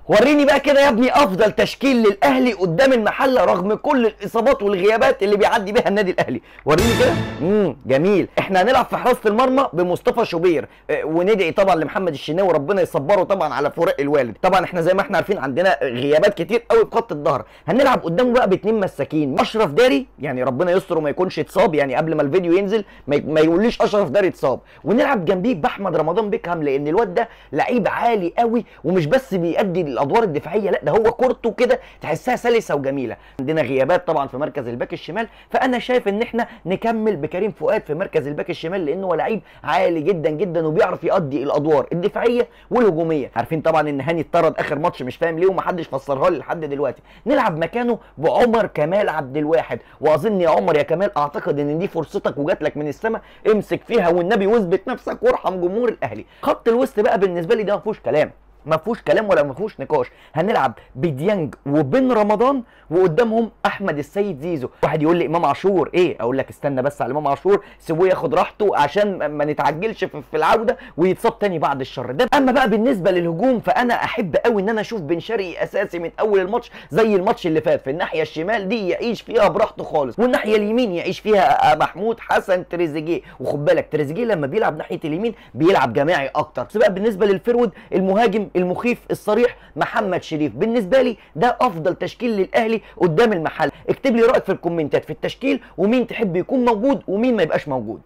وريني بقى كده يا ابني افضل تشكيل للاهلي قدام المحله رغم كل الاصابات والغيابات اللي بيعدي بيها النادي الاهلي. وريني كده. جميل. احنا هنلعب في حراسه المرمى بمصطفى شوبير، وندعي طبعا لمحمد الشناوي ربنا يصبره طبعا على فراق الوالد. طبعا احنا زي ما احنا عارفين عندنا غيابات كتير قوي في خط الظهر. هنلعب قدامه بقى باثنين مساكين، اشرف داري يعني ربنا يستر وما يكونش اتصاب، يعني قبل ما الفيديو ينزل ما يقوليش اشرف داري اتصاب، ونلعب جنبيه باحمد رمضان بيكهام لان الواد ده لعيب عالي قوي ومش بس بيأدي الادوار الدفاعيه، لا ده هو كورته كده تحسها سلسه وجميله. عندنا غيابات طبعا في مركز الباك الشمال، فانا شايف ان احنا نكمل بكريم فؤاد في مركز الباك الشمال لانه هو لعيب عالي جدا جدا وبيعرف يؤدي الادوار الدفاعيه والهجوميه. عارفين طبعا ان هاني اتطرد اخر ماتش مش فاهم ليه ومحدش فسرها لي لحد دلوقتي. نلعب مكانه بعمر كمال عبد الواحد، واظن يا عمر يا كمال اعتقد ان دي فرصتك وجات لك من السماء، امسك فيها والنبي واثبت نفسك وارحم جمهور الاهلي. خط الوسط بقى بالنسبه لي ده ما فيهوش كلام، ما فيهوش كلام ولا ما فيهوش نقاش. هنلعب بديانج وبن رمضان وقدامهم احمد السيد زيزو. واحد يقول لي امام عاشور ايه، اقول لك استنى بس على امام عاشور، سيبوه ياخد راحته عشان ما نتعجلش في العوده ويتصاب تاني بعد الشر ده. اما بقى بالنسبه للهجوم فانا احب قوي ان انا اشوف بن شرقي اساسي من اول الماتش زي الماتش اللي فات. في الناحيه الشمال دي يعيش فيها براحته خالص، والناحيه اليمين يعيش فيها محمود حسن تريزيجيه. وخد بالك تريزيجيه لما بيلعب ناحيه اليمين بيلعب جماعي اكتر. بس بقى بالنسبه للفرود المهاجم المخيف الصريح محمد شريف، بالنسبه لي ده افضل تشكيل للاهلي قدام المحل. اكتب لي رايك في الكومنتات في التشكيل ومين تحب يكون موجود ومين ما يبقاش موجود.